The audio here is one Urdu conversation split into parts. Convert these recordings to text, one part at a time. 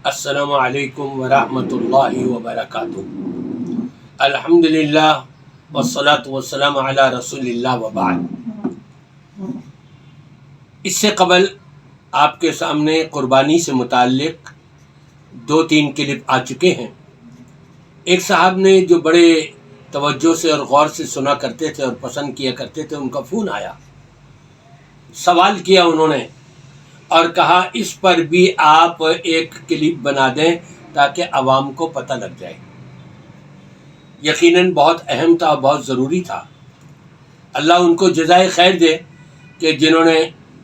السلام علیکم ورحمۃ اللہ وبرکاتہ۔ الحمدللہ والصلاة والسلام علی رسول اللہ وبعد۔ اس سے قبل آپ کے سامنے قربانی سے متعلق 2-3 کلپ آ چکے ہیں۔ ایک صاحب نے جو بڑے توجہ سے اور غور سے سنا کرتے تھے اور پسند کیا کرتے تھے، ان کا فون آیا، سوال کیا انہوں نے اور کہا اس پر بھی آپ ایک کلپ بنا دیں تاکہ عوام کو پتہ لگ جائے۔ یقیناً بہت اہم تھا، بہت ضروری تھا۔ اللہ ان کو جزائے خیر دے کہ جنہوں نے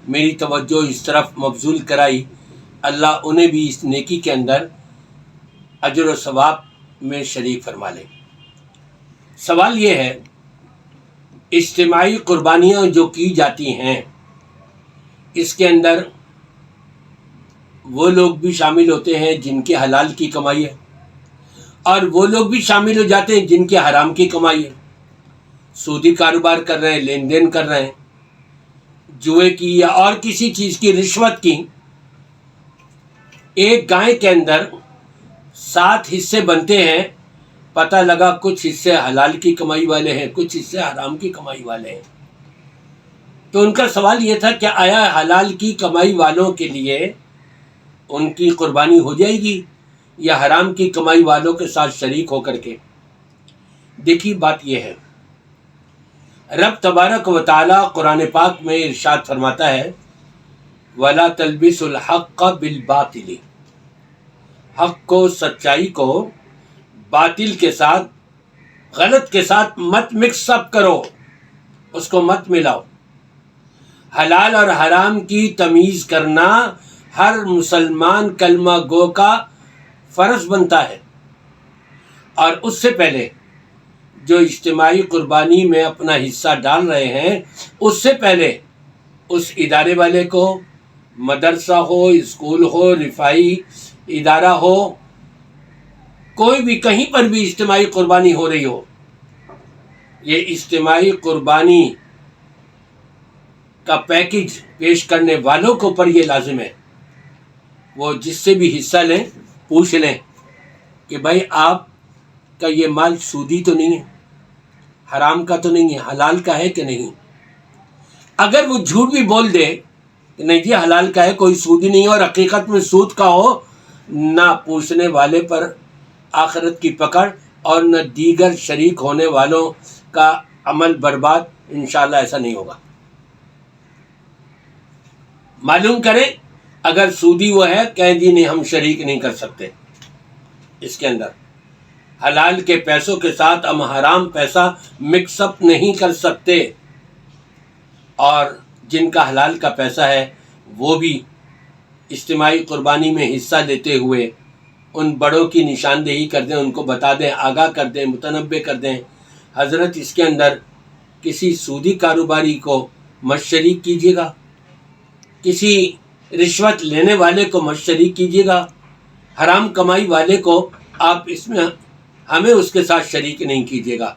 میری توجہ اس طرف مبذول کرائی، اللہ انہیں بھی اس نیکی کے اندر اجر و ثواب میں شریک فرما لے۔ سوال یہ ہے، اجتماعی قربانیاں جو کی جاتی ہیں، اس کے اندر وہ لوگ بھی شامل ہوتے ہیں جن کے حلال کی کمائی ہے، اور وہ لوگ بھی شامل ہو جاتے ہیں جن کے حرام کی کمائی ہے۔ سودی کاروبار کر رہے ہیں، لین دین کر رہے ہیں، جوئے کی یا اور کسی چیز کی، رشوت کی۔ ایک گائے کے اندر 7 حصے بنتے ہیں، پتہ لگا کچھ حصے حلال کی کمائی والے ہیں، کچھ حصے حرام کی کمائی والے ہیں۔ تو ان کا سوال یہ تھا کہ آیا حلال کی کمائی والوں کے لیے ان کی قربانی ہو جائے گی یا حرام کی کمائی والوں کے ساتھ شریک ہو کر کے؟ دیکھیے بات یہ ہے، رب تبارک و تعالی قرآن پاک میں ارشاد فرماتا ہے، وَلَا تَلْبِسُوا الْحَقَّ بِالْبَاطِلِ، حق کو، سچائی کو باطل کے ساتھ، غلط کے ساتھ مت مکس اپ کرو، اس کو مت ملاؤ۔ حلال اور حرام کی تمیز کرنا ہر مسلمان کلمہ گو کا فرض بنتا ہے، اور اس سے پہلے جو اجتماعی قربانی میں اپنا حصہ ڈال رہے ہیں، اس سے پہلے اس ادارے والے کو، مدرسہ ہو، اسکول ہو، رفاہی ادارہ ہو، کوئی بھی کہیں پر بھی اجتماعی قربانی ہو رہی ہو، یہ اجتماعی قربانی کا پیکج پیش کرنے والوں کے اوپر یہ لازم ہے، وہ جس سے بھی حصہ لیں پوچھ لیں کہ بھائی آپ کا یہ مال سودی تو نہیں ہے، حرام کا تو نہیں ہے، حلال کا ہے کہ نہیں۔ اگر وہ جھوٹ بھی بول دے کہ نہیں جی حلال کا ہے، کوئی سودی نہیں ہے، اور حقیقت میں سود کا ہو، نہ پوچھنے والے پر آخرت کی پکڑ اور نہ دیگر شریک ہونے والوں کا عمل برباد، انشاءاللہ ایسا نہیں ہوگا۔ معلوم کریں، اگر سودی وہ ہے، کہیں جی نہیں ہم شریک نہیں کر سکتے اس کے اندر، حلال کے پیسوں کے ساتھ ہم حرام پیسہ مکس اپ نہیں کر سکتے، اور جن کا حلال کا پیسہ ہے وہ بھی اجتماعی قربانی میں حصہ لیتے ہوئے ان بڑوں کی نشاندہی کر دیں، ان کو بتا دیں، آگاہ کر دیں، متنبہ کر دیں، حضرت اس کے اندر کسی سودی کاروباری کو مت شریک کیجیے گا، کسی رشوت لینے والے کو مت شریک کیجیے گا، حرام کمائی والے کو آپ اس میں ہمیں اس کے ساتھ شریک نہیں کیجیے گا۔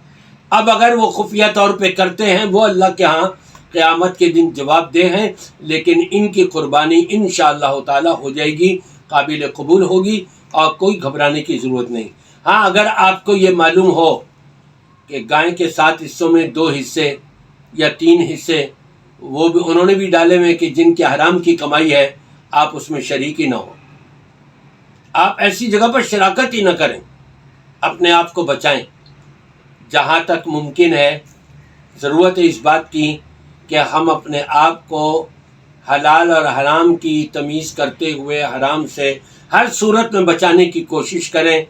اب اگر وہ خفیہ طور پہ کرتے ہیں، وہ اللہ کے ہاں قیامت کے دن جواب دہ ہیں، لیکن ان کی قربانی انشاءاللہ تعالی ہو جائے گی، قابل قبول ہوگی، اور کوئی گھبرانے کی ضرورت نہیں۔ ہاں، اگر آپ کو یہ معلوم ہو کہ گائے کے 7 حصوں میں 2 حصے یا 3 حصے وہ بھی انہوں نے بھی ڈالے ہوئے کہ جن کے حرام کی کمائی ہے، آپ اس میں شریک ہی نہ ہو، آپ ایسی جگہ پر شراکت ہی نہ کریں، اپنے آپ کو بچائیں۔ جہاں تک ممکن ہے ضرورت ہے اس بات کی کہ ہم اپنے آپ کو حلال اور حرام کی تمیز کرتے ہوئے حرام سے ہر صورت میں بچانے کی کوشش کریں۔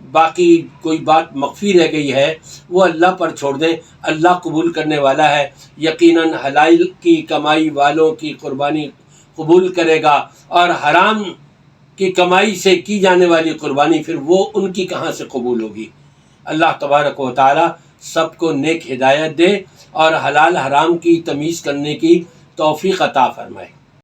باقی کوئی بات مخفی رہ گئی ہے وہ اللہ پر چھوڑ دیں، اللہ قبول کرنے والا ہے، یقیناً حلال کی کمائی والوں کی قربانی قبول کرے گا، اور حرام کی کمائی سے کی جانے والی قربانی پھر وہ ان کی کہاں سے قبول ہوگی۔ اللہ تبارک و تعالی سب کو نیک ہدایت دے اور حلال حرام کی تمیز کرنے کی توفیق عطا فرمائے۔